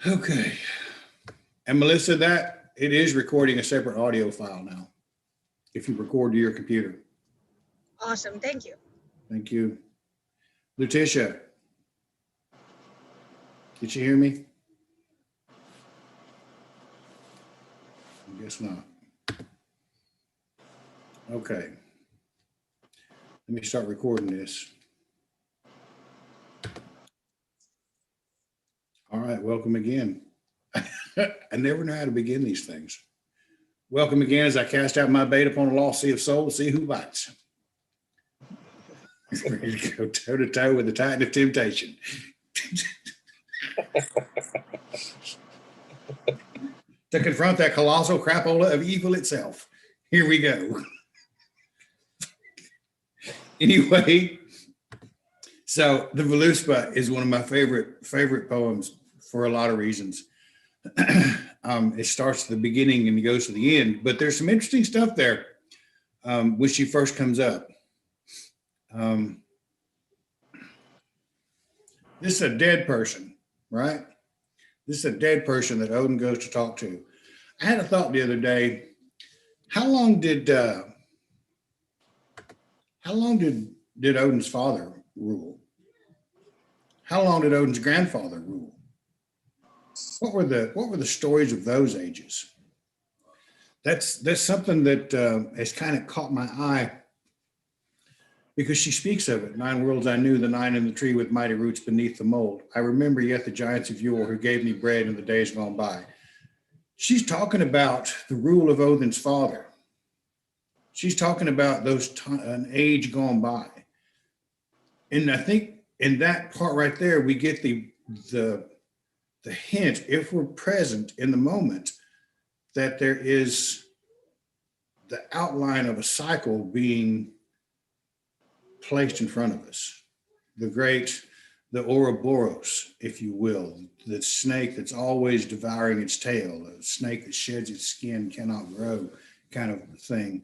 Okay. And Melissa, that it is recording a separate audio file now. If you record to your computer. Awesome. Thank you. Thank you. Letitia, did you hear me? I guess not. Okay. Let me start recording this. All right, welcome again. I never know how to begin these things. Welcome again as I cast out my bait upon a lost sea of soul to see who bites. Ready to go toe to toe with the titan of temptation. To confront that colossal crapola of evil itself. Here we go. Anyway, so the Voluspa is one of my favorite poems for a lot of reasons. It starts at the beginning and it goes to the end, but there's some interesting stuff there when she first comes up. This is a dead person, right? This is a dead person that Odin goes to talk to. I had a thought the other day. How long did Odin's father rule? How long did Odin's grandfather rule? What were the stories of those ages? That's something that has kind of caught my eye because she speaks of it. 9 worlds I knew, the 9 in the tree with mighty roots beneath the mold. I remember yet the giants of yore who gave me bread in the days gone by. She's talking about the rule of Odin's father. She's talking about an age gone by. And I think in that part right there, we get the hint, if we're present in the moment, that there is the outline of a cycle being placed in front of us. The Ouroboros, if you will, the snake that's always devouring its tail, a snake that sheds its skin, cannot grow kind of thing.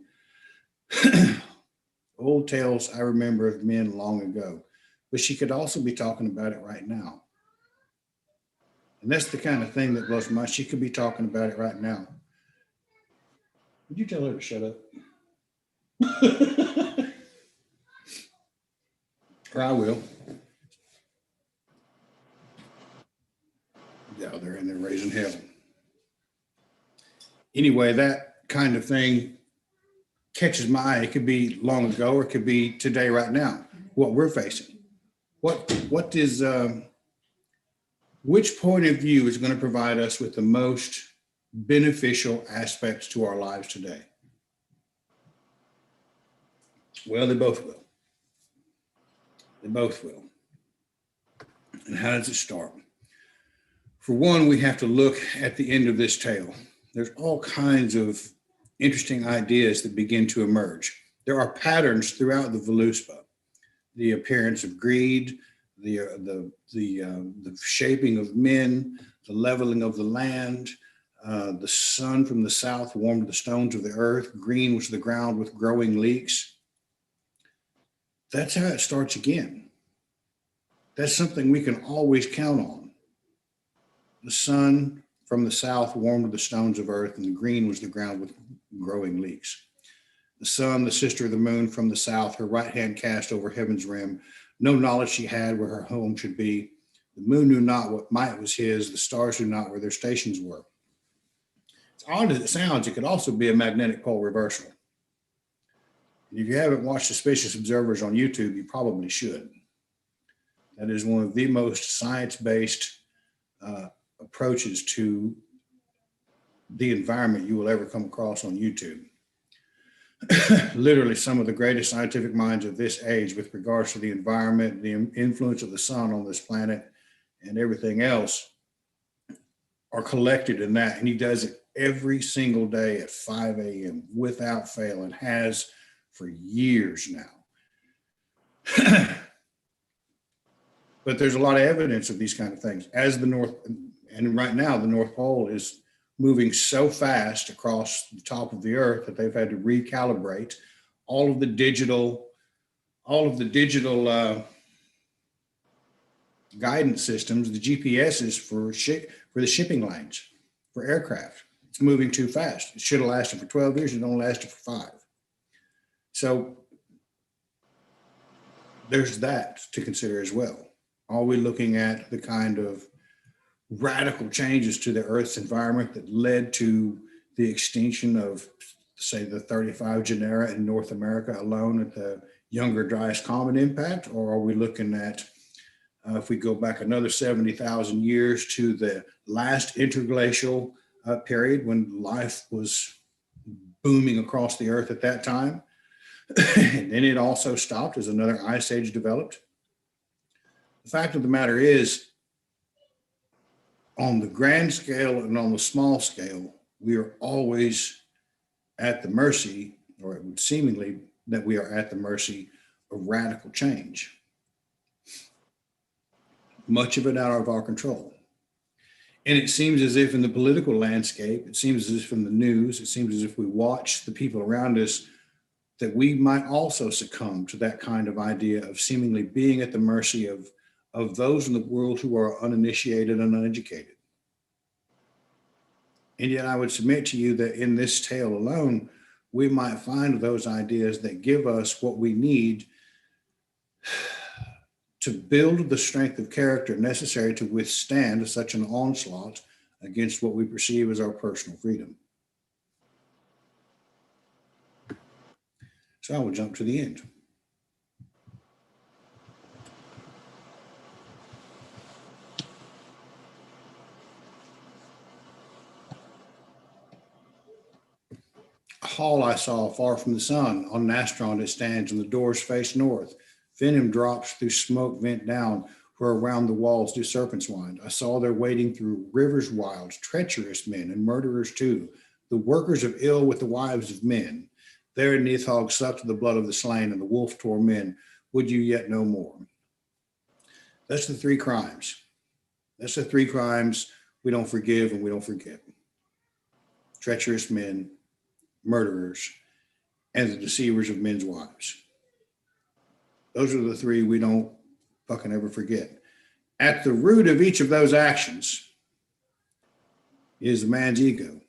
Old tales I remember of men long ago, but she could also be talking about it right now. And that's the kind of thing that blows my mind. She could be talking about it right now. Would you tell her to shut up? Or I will. Yeah, they're in there raising hell. Anyway, that kind of thing catches my eye. It could be long ago or it could be today, right now, what we're facing. What is which point of view is going to provide us with the most beneficial aspects to our lives today? Well, they both will. They both will. And how does it start? For one, we have to look at the end of this tale. There's all kinds of interesting ideas that begin to emerge. There are patterns throughout the Voluspa. The appearance of greed, the shaping of men, the leveling of the land, the sun from the south warmed the stones of the earth, green was the ground with growing leeks. That's how it starts again. That's something we can always count on. The sun from the south warmed the stones of earth, and the green was the ground with growing leeks. The sun, the sister of the moon from the south, her right hand cast over heaven's rim. No knowledge she had where her home should be. The moon knew not what might was his. The stars knew not where their stations were. As odd as it sounds, it could also be a magnetic pole reversal. And if you haven't watched Suspicious Observers on YouTube, you probably should. That is one of the most science-based approaches to the environment you will ever come across on YouTube. Literally some of the greatest scientific minds of this age with regards to the environment, the influence of the sun on this planet and everything else are collected in that. And he does it every single day at 5 a.m. without fail and has for years now. But there's a lot of evidence of these kind of things as the North, and right now the North Pole is moving so fast across the top of the earth that they've had to recalibrate all of the digital guidance systems, the GPSs for the shipping lanes, for aircraft. It's moving too fast. It should have lasted for 12 years. It only lasted for 5. So there's that to consider as well. Are we looking at the kind of radical changes to the Earth's environment that led to the extinction of, say, the 35 genera in North America alone at the Younger Dryas Comet impact? Or are we looking at, if we go back another 70,000 years to the last interglacial period when life was booming across the Earth at that time? And then it also stopped as another ice age developed. The fact of the matter is, on the grand scale and on the small scale, we are always at the mercy, or it would seemingly that we are at the mercy of radical change. Much of it out of our control. And it seems as if in the political landscape, it seems as if in the news, it seems as if we watch the people around us, that we might also succumb to that kind of idea of seemingly being at the mercy of those in the world who are uninitiated and uneducated. And yet I would submit to you that in this tale alone, we might find those ideas that give us what we need to build the strength of character necessary to withstand such an onslaught against what we perceive as our personal freedom. So I will jump to the end. A hall I saw far from the sun. On an astron it stands, and the doors face north. Venom drops through smoke vent down, where around the walls do serpents wind. I saw there wading through rivers wild, treacherous men and murderers too, the workers of ill with the wives of men. There Nithog sucked the blood of the slain, and the wolf tore men. Would you yet know more? That's the 3 crimes. That's the 3 crimes we don't forgive and we don't forget. Treacherous men, murderers, and the deceivers of men's wives. Those are the 3 we don't fucking ever forget. At the root of each of those actions is a man's ego.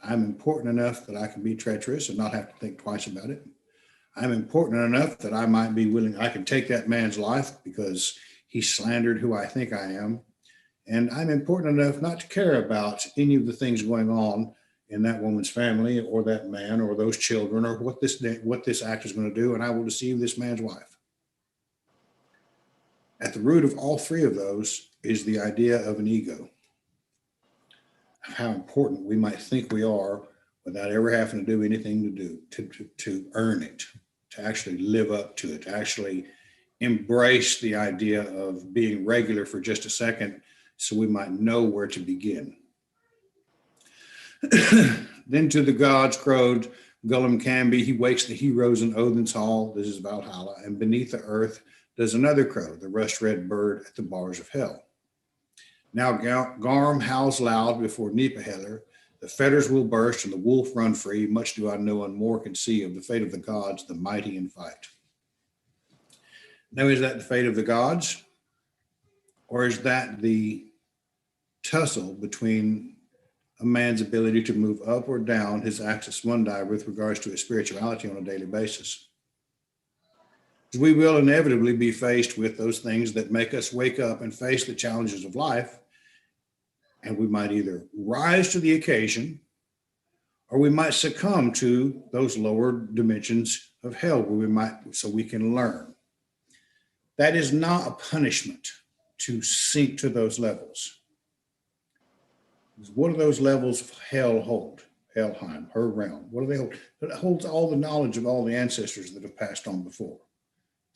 I'm important enough that I can be treacherous and not have to think twice about it. I'm important enough that I might be willing, I can take that man's life because he slandered who I think I am. And I'm important enough not to care about any of the things going on in that woman's family or that man or those children or what this act is going to do, and I will deceive this man's wife. At the root of all 3 of those is the idea of an ego. How important we might think we are without ever having to do anything to earn it, to actually live up to it, to actually embrace the idea of being regular for just a second so we might know where to begin. Then to the gods crowed Gullum Camby. He wakes the heroes in Odin's hall. This is Valhalla. And beneath the earth does another crow, the rust-red bird at the bars of hell. Now Garm howls loud before Nipahedr. The fetters will burst and the wolf run free. Much do I know and more can see of the fate of the gods, the mighty in fight. Now, is that the fate of the gods? Or is that the tussle between a man's ability to move up or down his axis mundi with regards to his spirituality on a daily basis? We will inevitably be faced with those things that make us wake up and face the challenges of life. And we might either rise to the occasion or we might succumb to those lower dimensions of hell so we can learn. That is not a punishment to sink to those levels. What do those levels of hell hold? Helheim, her realm. What do they hold? It holds all the knowledge of all the ancestors that have passed on before.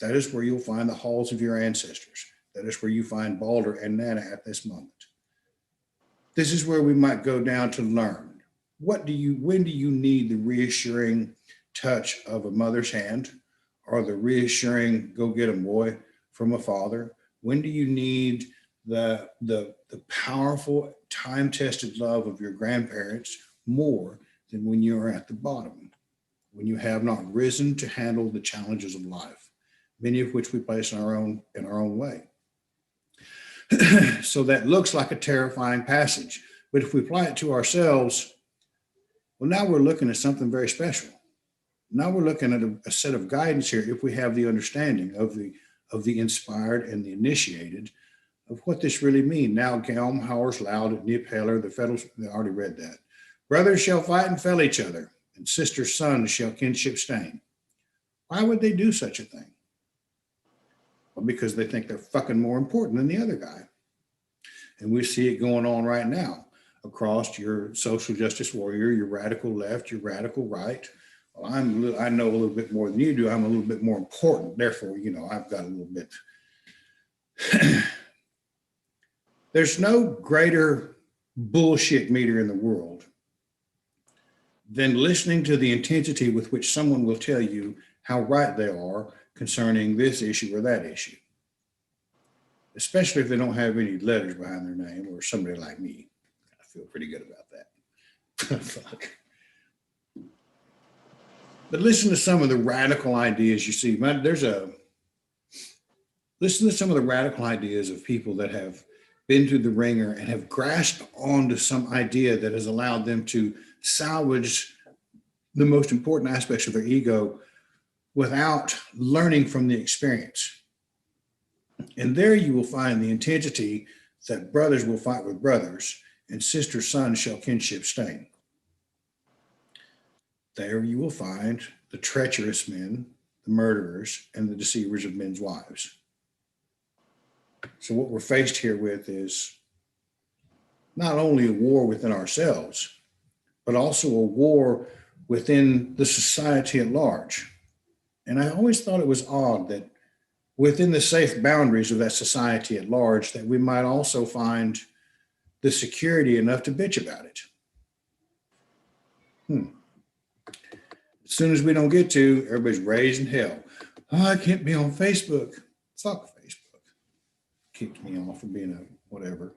That is where you'll find the halls of your ancestors. That is where you find Balder and Nana at this moment. This is where we might go down to learn. When do you need the reassuring touch of a mother's hand or the reassuring go get 'em boy from a father? When do you need the powerful time-tested love of your grandparents more than when you are at the bottom, when you have not risen to handle the challenges of life, many of which we place in our own way? So that looks like a terrifying passage. But if we apply it to ourselves, well, now we're looking at something very special. Now we're looking at a set of guidance here, if we have the understanding of the inspired and the initiated, of what this really means. Now, Gelm, Howers, Loud, Nip Heller, the Federal, they already read that. Brothers shall fight and fell each other, and sisters' sons shall kinship stain. Why would they do such a thing? Well, because they think they're fucking more important than the other guy. And we see it going on right now across your social justice warrior, your radical left, your radical right. Well, I know a little bit more than you do. I'm a little bit more important. Therefore, I've got a little bit. There's no greater bullshit meter in the world than listening to the intensity with which someone will tell you how right they are concerning this issue or that issue. Especially if they don't have any letters behind their name, or somebody like me. I feel pretty good about that. Fuck. But listen to some of the radical ideas you see. Listen to some of the radical ideas of people that have been through the ringer and have grasped onto some idea that has allowed them to salvage the most important aspects of their ego without learning from the experience. And there you will find the intensity that brothers will fight with brothers and sisters' sons shall kinship stain. There you will find the treacherous men, the murderers, and the deceivers of men's wives. So what we're faced here with is not only a war within ourselves, but also a war within the society at large. And I always thought it was odd that within the safe boundaries of that society at large, that we might also find the security enough to bitch about it. As soon as we don't get to, everybody's raising hell. Oh, I can't be on Facebook. Fuck Facebook. Kicked me off of being a whatever.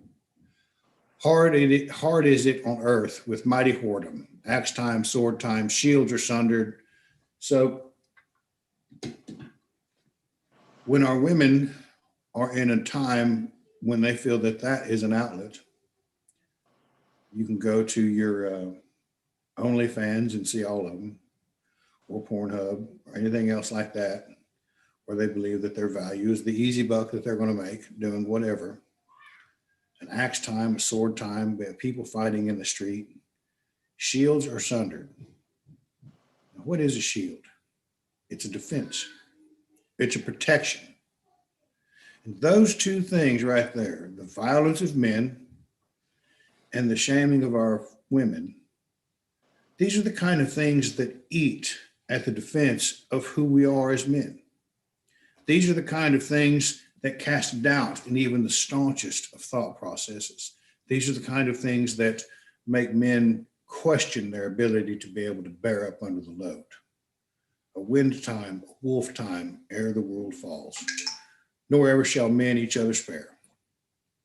Hard is it on earth with mighty whoredom. Axe time, sword time, shields are sundered. So when our women are in a time when they feel that that is an outlet, you can go to your OnlyFans and see all of them, or Pornhub, or anything else like that, where they believe that their value is the easy buck that they're going to make doing whatever. An axe time, a sword time, people fighting in the street. Shields are sundered. Now, what is a shield? It's a defense. It's a protection. And those two things right there, the violence of men and the shaming of our women, these are the kind of things that eat at the defense of who we are as men. These are the kind of things that cast doubt in even the staunchest of thought processes. These are the kind of things that make men question their ability to be able to bear up under the load. A wind time, a wolf time, ere the world falls. Nor ever shall men each other spare.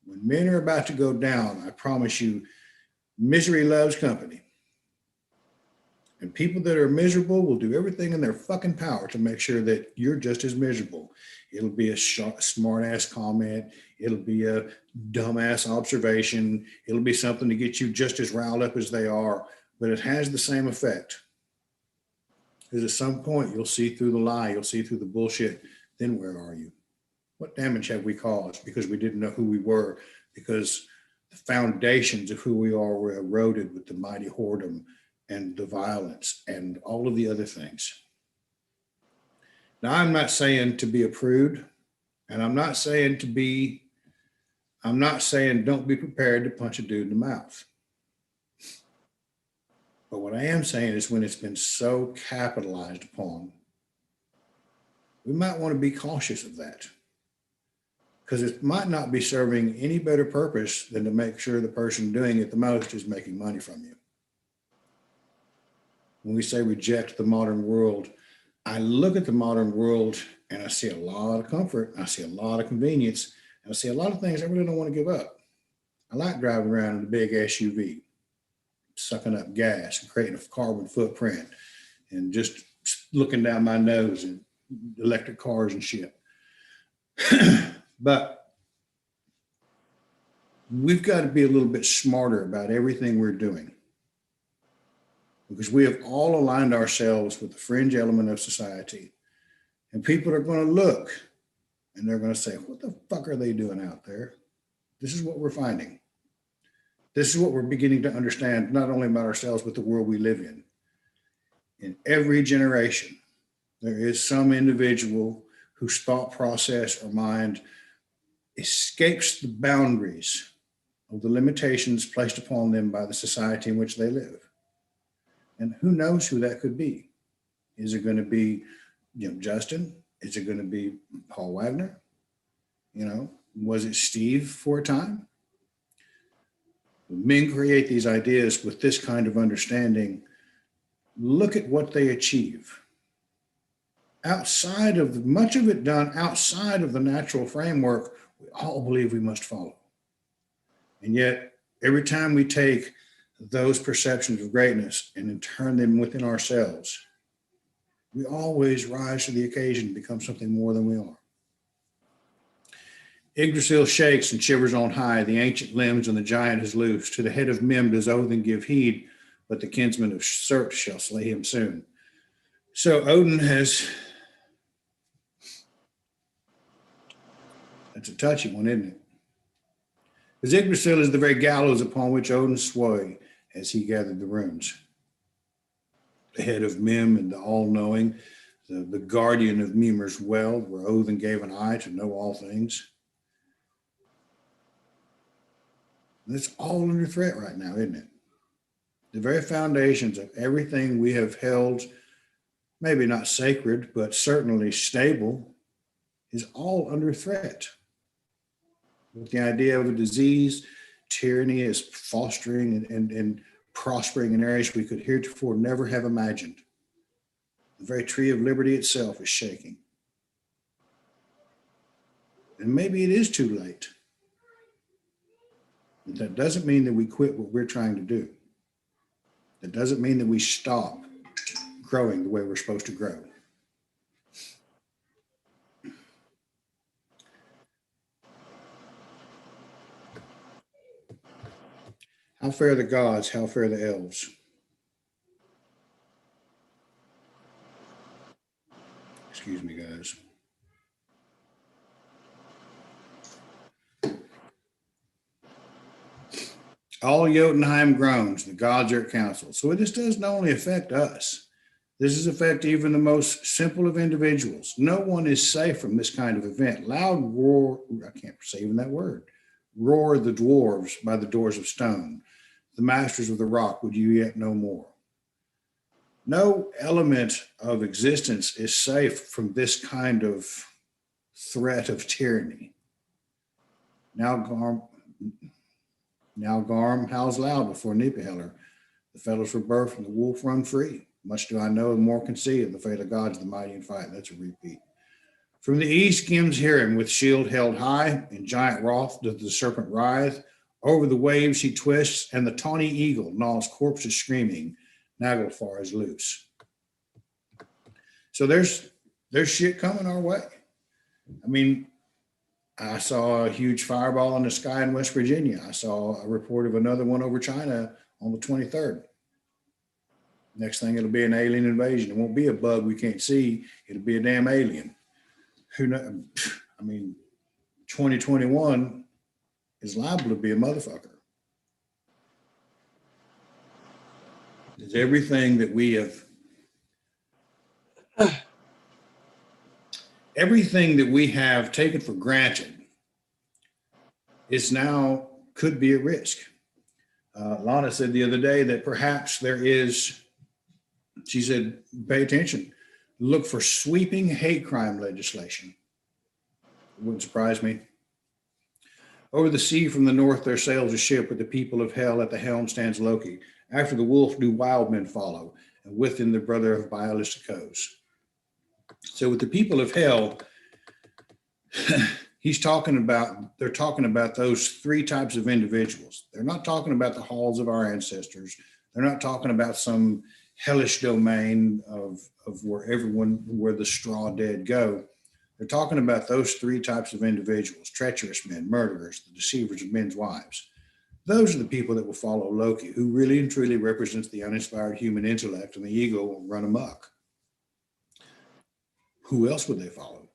When men are about to go down, I promise you, misery loves company. And people that are miserable will do everything in their fucking power to make sure that you're just as miserable. It'll be a smart ass comment. It'll be a dumbass observation. It'll be something to get you just as riled up as they are, but it has the same effect. Because at some point you'll see through the lie, you'll see through the bullshit. Then where are you? What damage have we caused because we didn't know who we were? Because the foundations of who we are were eroded with the mighty whoredom and the violence and all of the other things. Now, I'm not saying to be a prude, and I'm not saying don't be prepared to punch a dude in the mouth. But what I am saying is when it's been so capitalized upon, we might want to be cautious of that. Because it might not be serving any better purpose than to make sure the person doing it the most is making money from you. When we say reject the modern world, I look at the modern world and I see a lot of comfort, I see a lot of convenience, and I see a lot of things I really don't want to give up. I like driving around in a big SUV, sucking up gas and creating a carbon footprint and just looking down my nose at electric cars and shit. But we've got to be a little bit smarter about everything we're doing, because we have all aligned ourselves with the fringe element of society. And people are going to look and they're going to say, what the fuck are they doing out there? This is what we're finding. This is what we're beginning to understand, not only about ourselves, but the world we live in. In every generation, there is some individual whose thought process or mind escapes the boundaries of the limitations placed upon them by the society in which they live. And who knows who that could be? Is it going to be, Justin? Is it going to be Paul Wagner? Was it Steve for a time? When men create these ideas with this kind of understanding, look at what they achieve. Outside of much of it done outside of the natural framework we all believe we must follow. And yet, every time we take those perceptions of greatness and then turn them within ourselves, we always rise to the occasion and become something more than we are. Yggdrasil shakes and shivers on high, the ancient limbs and the giant is loose. To the head of Mim does Odin give heed, but the kinsman of Surt shall slay him soon. So Odin has, that's a touchy one, isn't it? Because Yggdrasil is the very gallows upon which Odin sway as he gathered the runes. The head of Mim and the all-knowing, the guardian of Mimir's well, where Odin gave an eye to know all things. And it's all under threat right now, isn't it? The very foundations of everything we have held, maybe not sacred, but certainly stable, is all under threat. With the idea of a disease, tyranny is fostering and prospering in areas we could heretofore never have imagined. The very tree of liberty itself is shaking. And maybe it is too late. But that doesn't mean that we quit what we're trying to do. That doesn't mean that we stop growing the way we're supposed to grow. How fare the gods? How fare the elves? Excuse me, guys. All Jotunheim groans, the gods are at council. So this does not only affect us, this is affect even the most simple of individuals. No one is safe from this kind of event. Loud roar, I can't say even that word, roar the dwarves by the doors of stone. The masters of the rock, would you yet know more? No element of existence is safe from this kind of threat of tyranny. Now Garm howls loud before Nibelheller. The fellows were birthed and the wolf run free. Much do I know and more can see of the fate of gods, the mighty in fight. That's a repeat. From the east Gims hear him with shield held high. In giant wrath does the serpent writhe. Over the waves he twists, and the tawny eagle gnaws corpses screaming. Naglfar is loose. So there's shit coming our way. I mean, I saw a huge fireball in the sky in West Virginia. I saw a report of another one over China on the 23rd. Next thing, it'll be an alien invasion. It won't be a bug we can't see. It'll be a damn alien. Who knows? I mean, 2021 is liable to be a motherfucker. It's everything that we have, everything that we have taken for granted is now could be at risk. Lana said the other day that perhaps there is, she said, pay attention, look for sweeping hate crime legislation. It wouldn't surprise me. Over the sea from the north there sails a ship with the people of hell at the helm stands Loki. After the wolf do wild men follow, and with him the brother of Bialysticos. So with the people of hell, they're talking about those three types of individuals. They're not talking about the halls of our ancestors. They're not talking about some hellish domain of where the straw dead go. They're talking about those three types of individuals: treacherous men, murderers, the deceivers of men's wives. Those are the people that will follow Loki, who really and truly represents the uninspired human intellect, and the ego will run amok. Who else would they follow?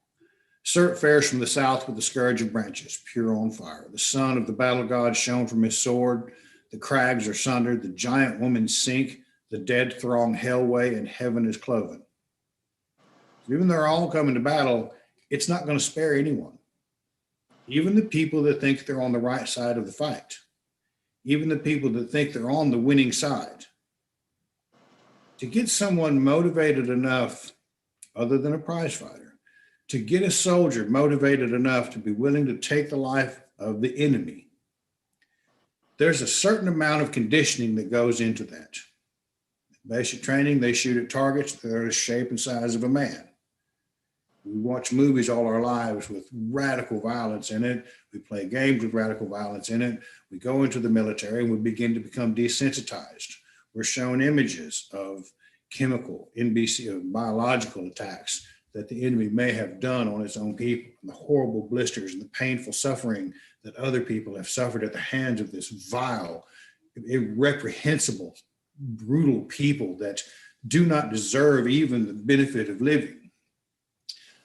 Surt fares from the south with the scourge of branches, pure on fire. The sun of the battle god shone from his sword. The crags are sundered, the giant women sink, the dead throng hellway, and heaven is cloven. So even though they're all coming to battle, it's not going to spare anyone. Even the people that think they're on the right side of the fight, even the people that think they're on the winning side. To get someone motivated enough, other than a prize fighter, to get a soldier motivated enough to be willing to take the life of the enemy, there's a certain amount of conditioning that goes into that. Basic training, they shoot at targets that are the shape and size of a man. We watch movies all our lives with radical violence in it. We play games with radical violence in it. We go into the military and we begin to become desensitized. We're shown images of chemical, NBC, biological attacks that the enemy may have done on its own people, and the horrible blisters and the painful suffering that other people have suffered at the hands of this vile, irreprehensible, brutal people that do not deserve even the benefit of living.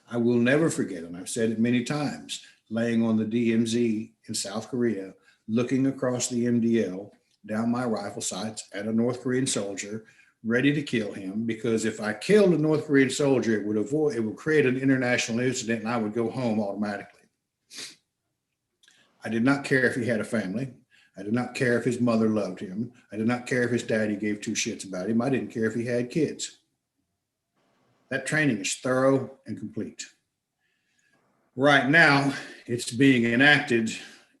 I will never forget, and I've said it many times, laying on the DMZ in South Korea, looking across the MDL down my rifle sights at a North Korean soldier, ready to kill him, because if I killed a North Korean soldier, it would create an international incident and I would go home automatically. I did not care if he had a family. I did not care if his mother loved him. I did not care if his daddy gave two shits about him. I didn't care if he had kids. That training is thorough and complete. Right now, it's being enacted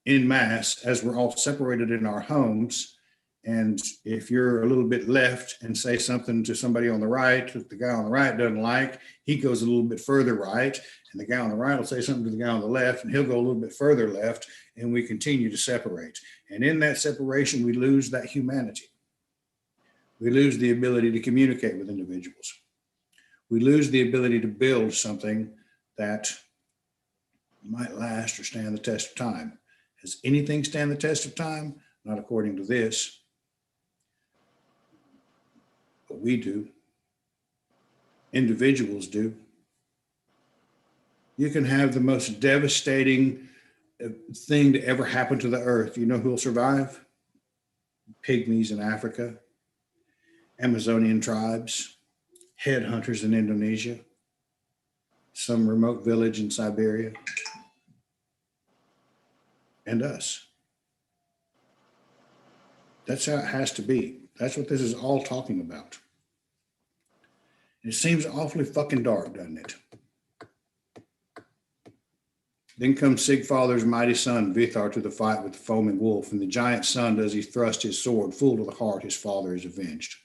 en masse as we're all separated in our homes. And if you're a little bit left and say something to somebody on the right that the guy on the right doesn't like, he goes a little bit further right. And the guy on the right will say something to the guy on the left, and he'll go a little bit further left. And we continue to separate. And in that separation, we lose that humanity. We lose the ability to communicate with individuals. We lose the ability to build something that might last or stand the test of time. Has anything stand the test of time? Not according to this. But we do. Individuals do. You can have the most devastating thing to ever happen to the earth. You know who'll survive? Pygmies in Africa, Amazonian tribes, headhunters in Indonesia, some remote village in Siberia, and us. That's how it has to be. That's what this is all talking about. It seems awfully fucking dark, doesn't it? Then comes Sigfather's mighty son, Vithar, to the fight with the foaming wolf, and the giant son does he thrust his sword full to the heart his father is avenged.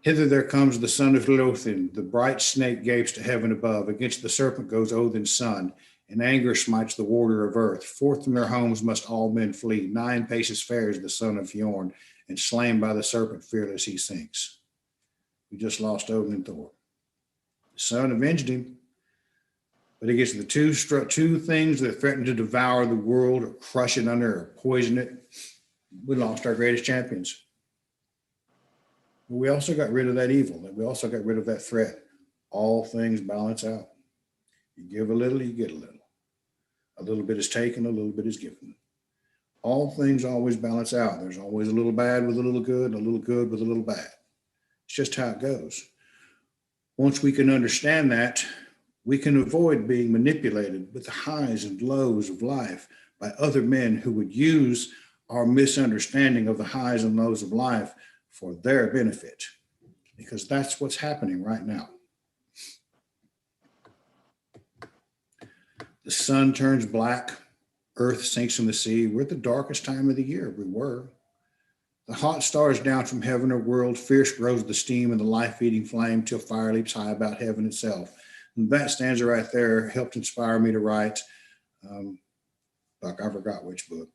Hither there comes the son of Lothin, the bright snake gapes to heaven above, against the serpent goes Odin's son, in anger smites the warder of earth, forth from their homes must all men flee, 9 paces fares the son of Fjorn, and slain by the serpent fearless he sinks. We just lost Odin and Thor. The son avenged him, but he gets the two things that threaten to devour the world or crush it under or poison it. We lost our greatest champions. But we also got rid of that evil. We also got rid of that threat. All things balance out. You give a little, you get a little. A little bit is taken, a little bit is given. All things always balance out. There's always a little bad with a little good, and a little good with a little bad. It's just how it goes. Once we can understand that, we can avoid being manipulated with the highs and lows of life by other men who would use our misunderstanding of the highs and lows of life for their benefit, because that's what's happening right now. The sun turns black, earth sinks in the sea. We're at the darkest time of the year. We were. The hot stars down from heaven are whirled, fierce grows the steam and the life-eating flame till fire leaps high about heaven itself. And that stanza right there helped inspire me to write, I forgot which book.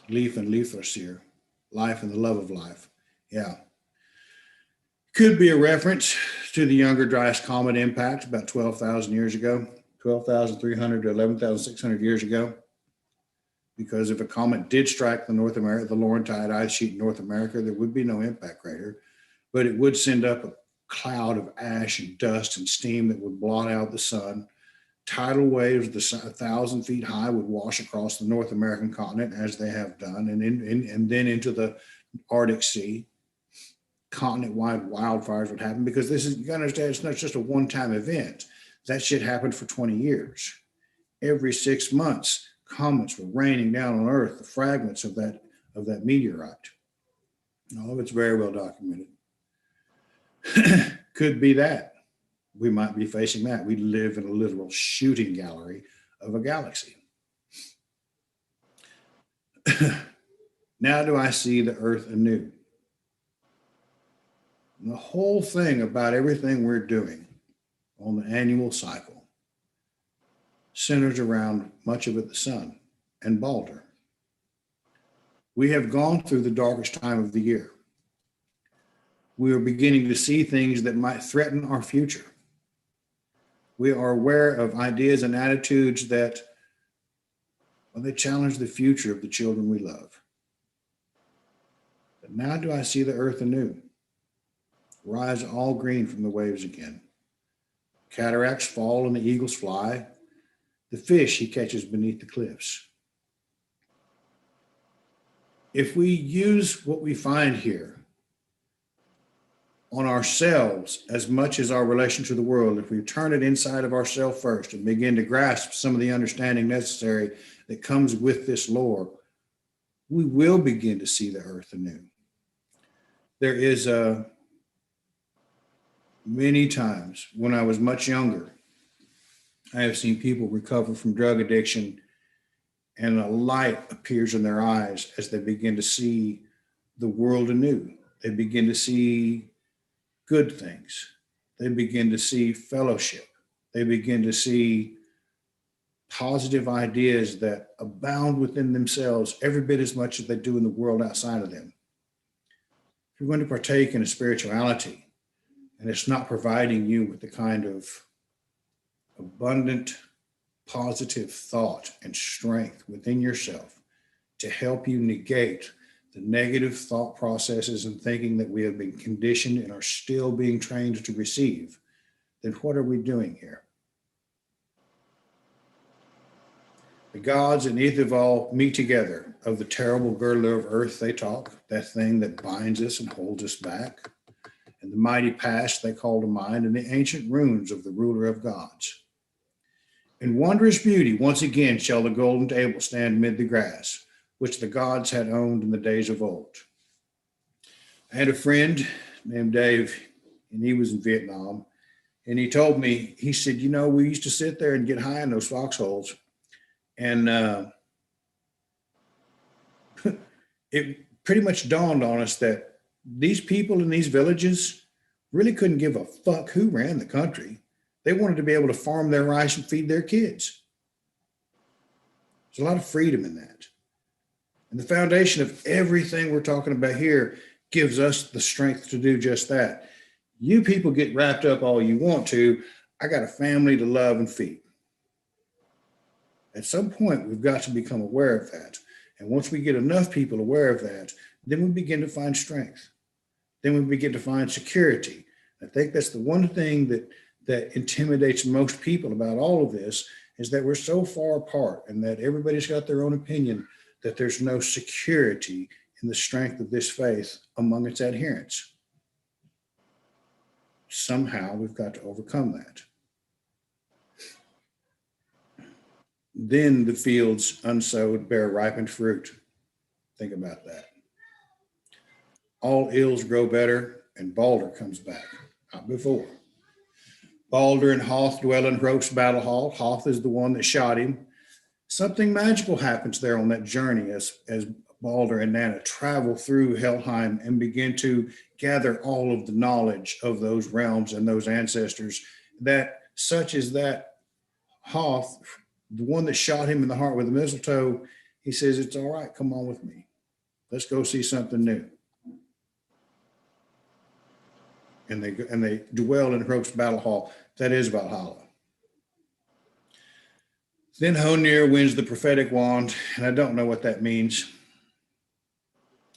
Leaf and Leafrasir, Life and the Love of Life. Yeah. Could be a reference to the Younger Dryas Comet impact about 12,000 years ago, 12,300 to 11,600 years ago. Because if a comet did strike the Laurentide ice sheet in North America, there would be no impact crater, but it would send up a cloud of ash and dust and steam that would blot out the sun. Tidal waves 1,000 feet high would wash across the North American continent, as they have done, and then into the Arctic Sea. Continent-wide wildfires would happen, because this is, you gotta understand, it's not just a one-time event. That shit happened for 20 years. Every 6 months, comets were raining down on Earth, the fragments of that meteorite. All of it's very well documented. Could be that. We might be facing that. We live in a literal shooting gallery of a galaxy. Now do I see the Earth anew. And the whole thing about everything we're doing on the annual cycle centers around, much of it, the sun and Balder. We have gone through the darkest time of the year. We are beginning to see things that might threaten our future. We are aware of ideas and attitudes that, well, they challenge the future of the children we love. But now do I see the Earth anew, rise all green from the waves again. Cataracts fall and the eagles fly, the fish he catches beneath the cliffs. If we use what we find here on ourselves as much as our relation to the world, if we turn it inside of ourselves first and begin to grasp some of the understanding necessary that comes with this lore, we will begin to see the Earth anew. There is many times when I was much younger, I have seen people recover from drug addiction, and a light appears in their eyes as they begin to see the world anew. They begin to see good things. They begin to see fellowship. They begin to see positive ideas that abound within themselves every bit as much as they do in the world outside of them. If you're going to partake in a spirituality and it's not providing you with the kind of abundant, positive thought and strength within yourself to help you negate the negative thought processes and thinking that we have been conditioned and are still being trained to receive, then what are we doing here? The gods and Ethival meet together of the terrible girdle of earth they talk, that thing that binds us and holds us back, and the mighty past they call to mind, and the ancient runes of the ruler of gods. In wondrous beauty, once again shall the golden table stand mid the grass, which the gods had owned in the days of old. I had a friend named Dave, and he was in Vietnam, and he told me, he said, you know, we used to sit there and get high in those foxholes, and it pretty much dawned on us that these people in these villages really couldn't give a fuck who ran the country. They wanted to be able to farm their rice and feed their kids. There's a lot of freedom in that. And the foundation of everything we're talking about here gives us the strength to do just that. You people get wrapped up all you want to. I got a family to love and feed. At some point, we've got to become aware of that. And once we get enough people aware of that, then we begin to find strength. Then we begin to find security. I think that's the one thing that intimidates most people about all of this, is that we're so far apart and that everybody's got their own opinion, that there's no security in the strength of this faith among its adherents. Somehow we've got to overcome that. Then the fields unsowed bear ripened fruit. Think about that. All ills grow better, and Balder comes back, not before. Balder and Hoth dwell in Hrolf's battle hall. Hoth is the one that shot him. Something magical happens there on that journey as Balder and Nanna travel through Helheim and begin to gather all of the knowledge of those realms and those ancestors, that such as that Hoth, the one that shot him in the heart with the mistletoe, he says, it's all right, come on with me. Let's go see something new. and they dwell in Hrok's battle hall. That is Valhalla. Then Honir wins the prophetic wand, and I don't know what that means.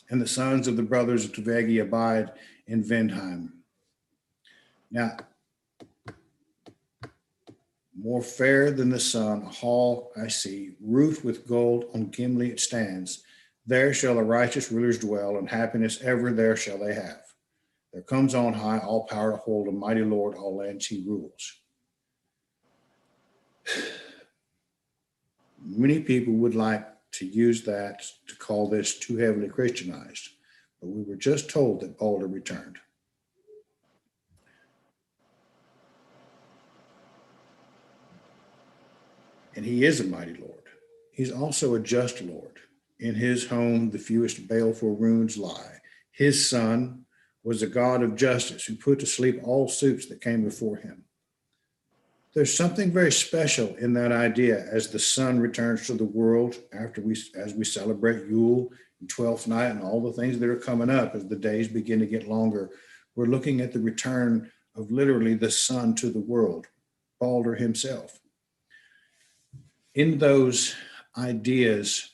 And the sons of the brothers of Tvegi abide in Vendheim. Now, more fair than the sun, a hall I see, roofed with gold, on Gimli it stands. There shall the righteous rulers dwell, and happiness ever there shall they have. There comes on high all power to hold, a mighty Lord, all lands he rules. Many people would like to use that to call this too heavily Christianized, but we were just told that Balder returned. And he is a mighty Lord. He's also a just Lord. In his home, the fewest baleful runes lie. His son was a God of justice who put to sleep all suits that came before him. There's something very special in that idea as the sun returns to the world as we celebrate Yule and Twelfth Night and all the things that are coming up as the days begin to get longer. We're looking at the return of literally the sun to the world, Balder himself. In those ideas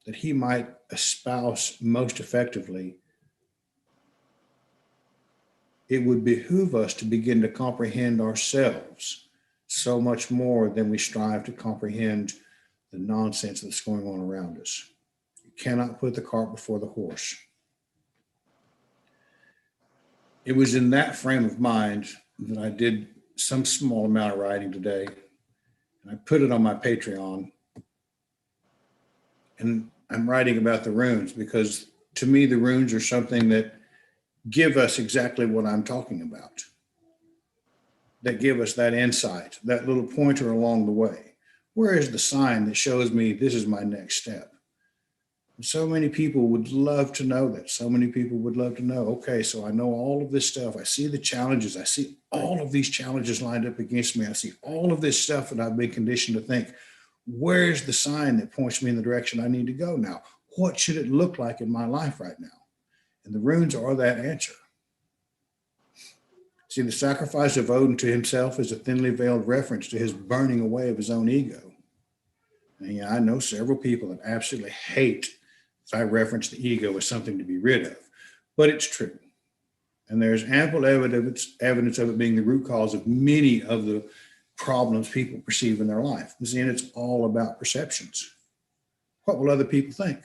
that he might espouse most effectively, it would behoove us to begin to comprehend ourselves so much more than we strive to comprehend the nonsense that's going on around us. You cannot put the cart before the horse. It was in that frame of mind that I did some small amount of writing today. And I put it on my Patreon. And I'm writing about the runes because to me, the runes are something that give us exactly what I'm talking about, that give us that insight, that little pointer along the way. Where is the sign that shows me this is my next step? And so many people would love to know that. So many people would love to know, okay, so I know all of this stuff. I see the challenges. I see all of these challenges lined up against me. I see all of this stuff that I've been conditioned to think. Where's the sign that points me in the direction I need to go now? What should it look like in my life right now? And the runes are that answer. See, the sacrifice of Odin to himself is a thinly veiled reference to his burning away of his own ego. And yeah, I know several people that absolutely hate if I reference the ego as something to be rid of, but it's true. And there's ample evidence of it being the root cause of many of the problems people perceive in their life. And it's all about perceptions. What will other people think?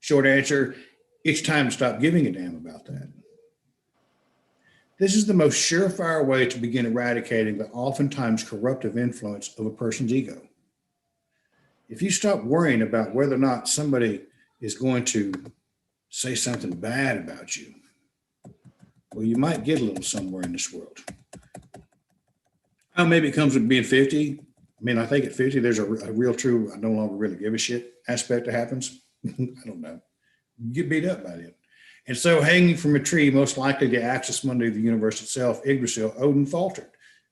Short answer, it's time to stop giving a damn about that. This is the most surefire way to begin eradicating the oftentimes corruptive influence of a person's ego. If you stop worrying about whether or not somebody is going to say something bad about you, well, you might get a little somewhere in this world. Oh, maybe it comes with being 50. I mean, I think at 50, there's a real true, I no longer really give a shit aspect that happens. I don't know. You get beat up by it. And so hanging from a tree, most likely the Axis Mundi of the universe itself, Yggdrasil, Odin faltered,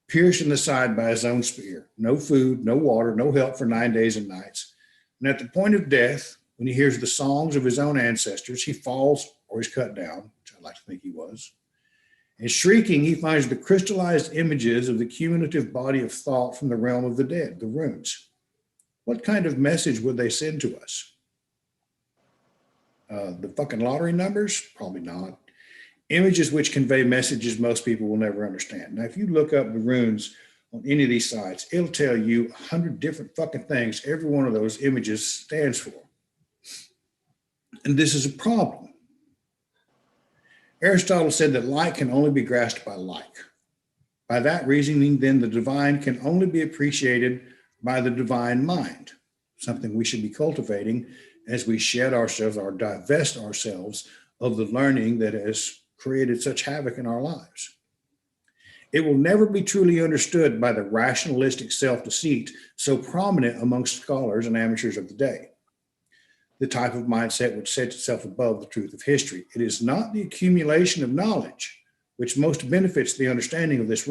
pierced in the side by his own spear. No food, no water, no help for 9 days and nights. And at the point of death, when he hears the songs of his own ancestors, he falls or is cut down, which I like to think he was. And shrieking, he finds the crystallized images of the cumulative body of thought from the realm of the dead, the runes. What kind of message would they send to us? The fucking lottery numbers? Probably not. Images which convey messages most people will never understand. Now, if you look up the runes on any of these sites, it'll tell you 100 different fucking things every one of those images stands for. And this is a problem. Aristotle said that like can only be grasped by like. By that reasoning, then, the divine can only be appreciated by the divine mind, something we should be cultivating as we shed ourselves or divest ourselves of the learning that has created such havoc in our lives. It will never be truly understood by the rationalistic self-deceit so prominent amongst scholars and amateurs of the day. The type of mindset which sets itself above the truth of history. It is not the accumulation of knowledge which most benefits the understanding of these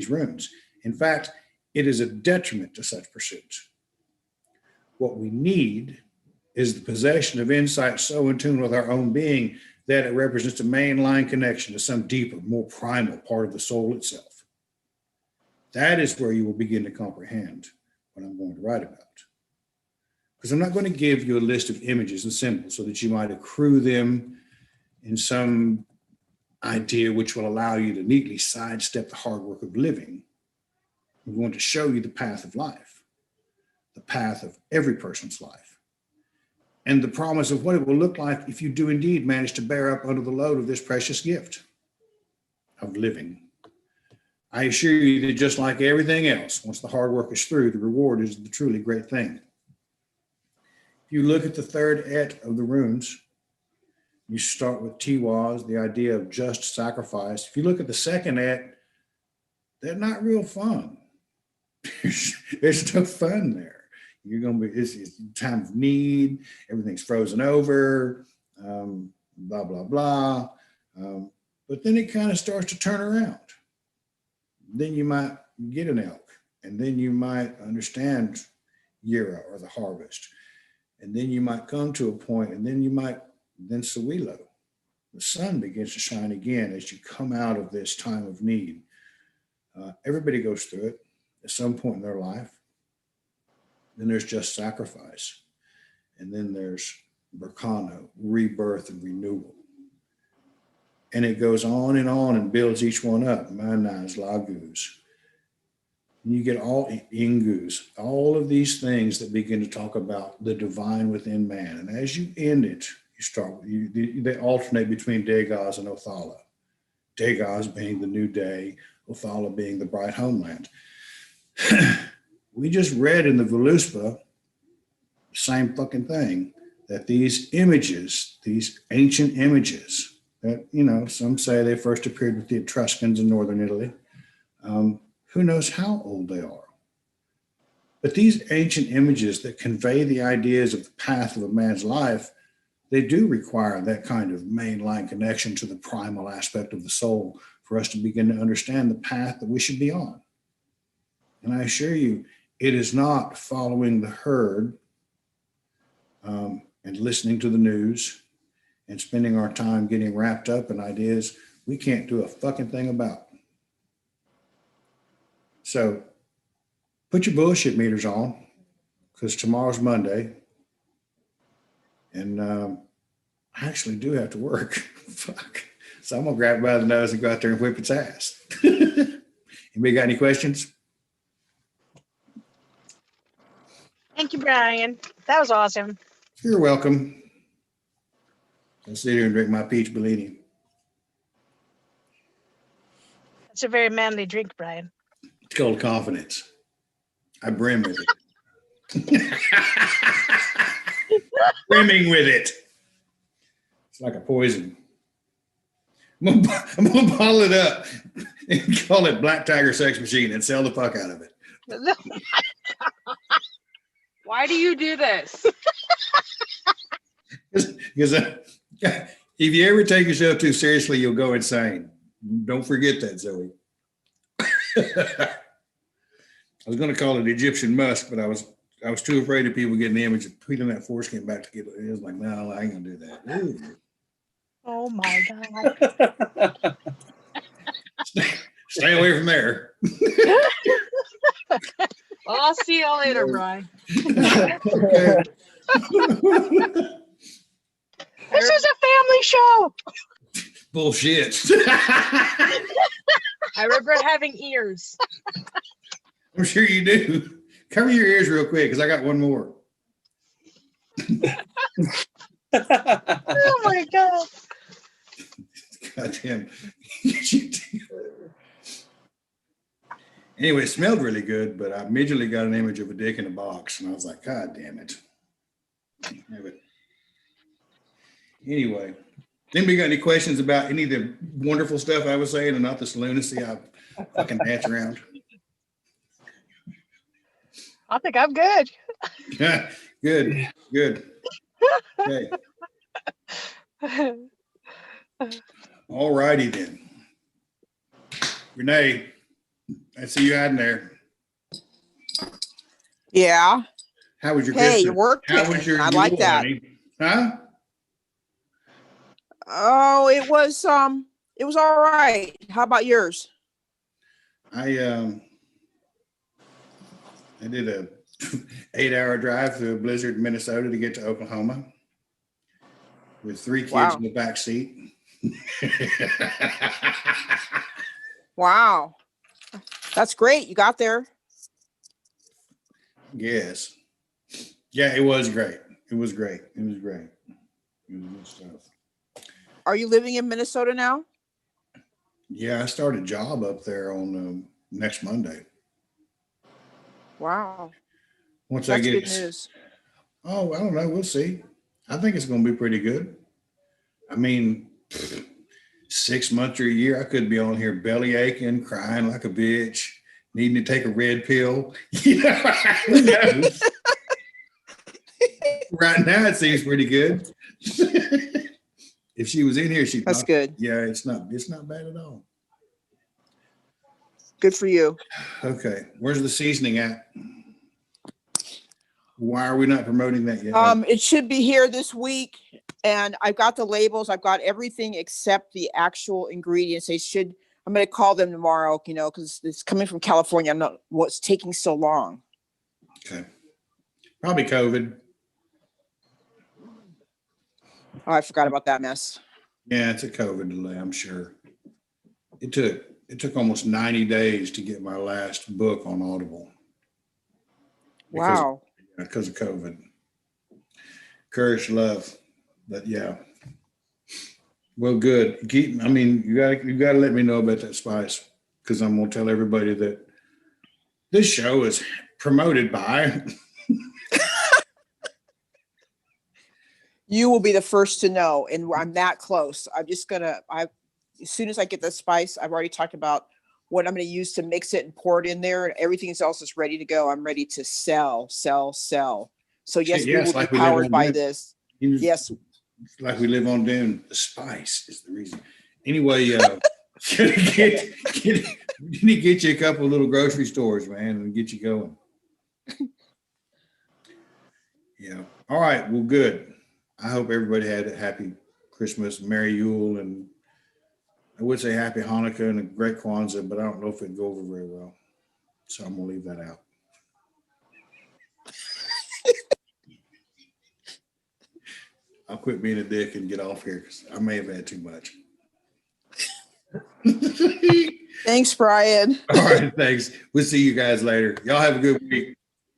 runes. In fact, it is a detriment to such pursuits. What we need is the possession of insight so in tune with our own being that it represents a mainline connection to some deeper, more primal part of the soul itself. That is where you will begin to comprehend what I'm going to write about. Because I'm not going to give you a list of images and symbols so that you might accrue them in some idea which will allow you to neatly sidestep the hard work of living. I'm going to show you the path of life, the path of every person's life, and the promise of what it will look like if you do indeed manage to bear up under the load of this precious gift of living. I assure you that just like everything else, once the hard work is through, the reward is the truly great thing. If you look at the third et of the runes, you start with Tiwaz, the idea of just sacrifice. If you look at the second et, they're not real fun. There's no fun there. You're going to be, it's time of need, everything's frozen over, blah, blah, blah. But then it kind of starts to turn around. Then you might get an elk, and then you might understand Yira or the harvest. And then you might come to a point, and then Sawilo. The sun begins to shine again as you come out of this time of need. Everybody goes through it at some point in their life. Then there's just sacrifice. And then there's Berkano, rebirth and renewal. And it goes on and builds each one up. Manas, Lagus. And you get all Ingus, all of these things that begin to talk about the divine within man. And as you end it, you start, they alternate between Degas and Othala. Degas being the new day, Othala being the bright homeland. We just read in the Voluspa, same fucking thing, that these images, these ancient images that, some say they first appeared with the Etruscans in northern Italy. Who knows how old they are? But these ancient images that convey the ideas of the path of a man's life, they do require that kind of mainline connection to the primal aspect of the soul for us to begin to understand the path that we should be on. And I assure you, it is not following the herd and listening to the news and spending our time getting wrapped up in ideas we can't do a fucking thing about. So put your bullshit meters on, because tomorrow's Monday. And I actually do have to work. Fuck. So I'm going to grab it by the nose and go out there and whip its ass. Anybody got any questions? Thank you, Brian. That was awesome. You're welcome. I'll sit here and drink my peach Bellini. It's a very manly drink, Brian. It's called confidence. I brim with it. Brimming with it. It's like a poison. I'm gonna bottle it up and call it Black Tiger Sex Machine and sell the fuck out of it. Why do you do this? Because if you ever take yourself too seriously, you'll go insane. Don't forget that, Zoe. I was going to call it Egyptian musk, but I was too afraid of people getting the image of peeling that foreskin back to get it. It was like, no, I ain't gonna do that. Ooh. Oh my God. Stay away from there. Well, I'll see you later, Brian. Okay. This is a family show. Bullshit. I regret having ears. I'm sure you do. Cover your ears real quick, because I got one more. Oh my God. Goddamn. Anyway, it smelled really good, but I immediately got an image of a dick in a box, and I was like, God damn it. Can't have it. Anyway, anybody got any questions about any of the wonderful stuff I was saying and not this lunacy I fucking dance around? I think I'm good. Good. Okay. All righty then. Renee, I see you hiding there. Yeah. How was your Hey, gift? you're working. How was your I like Yule, that. honey? Huh? Oh, it was all right. How about yours? I did a 8-hour drive through a blizzard in Minnesota to get to Oklahoma with 3 kids Wow. in the back seat. Wow. That's great. You got there. Yes. Yeah, it was great. It was great. It was great. It was good stuff. Are you living in Minnesota now? Yeah, I started a job up there on next Monday. Wow. Once I That's get good news. Oh, I don't know. We'll see. I think it's going to be pretty good. I mean, 6 months or a year, I could be on here belly aching, crying like a bitch, needing to take a red pill. You know, who knows? Right now, it seems pretty good. If she was in here, she'd. That's good. Yeah, it's not bad at all. Good for you. Okay, where's the seasoning at? Why are we not promoting that yet? It should be here this week, and I've got the labels. I've got everything except the actual ingredients. I'm going to call them tomorrow, because it's coming from California. I'm not what's taking so long. Okay, probably COVID. Oh, I forgot about that mess. Yeah, it's a COVID delay, I'm sure. It took almost 90 days to get my last book on Audible. Wow. Because of COVID. Courage, love. But yeah. Well, good. You gotta let me know about that spice, because I'm gonna tell everybody that this show is promoted by. You will be the first to know, and I'm that close. As soon as I get the spice, I've already talked about what I'm going to use to mix it and pour it in there, and everything else is ready to go. I'm ready to sell. So yes, we will be powered by this. Yes. It's like we live on Dune. The spice is the reason. Anyway, get you a couple of little grocery stores, man, and get you going. Yeah. All right. Well, good. I hope everybody had a happy Christmas, Merry Yule, and I would say happy Hanukkah and a great Kwanzaa, but I don't know if it'd go over very well. So I'm going to leave that out. I'll quit being a dick and get off here because I may have had too much. Thanks, Brian. All right. Thanks. We'll see you guys later. Y'all have a good week.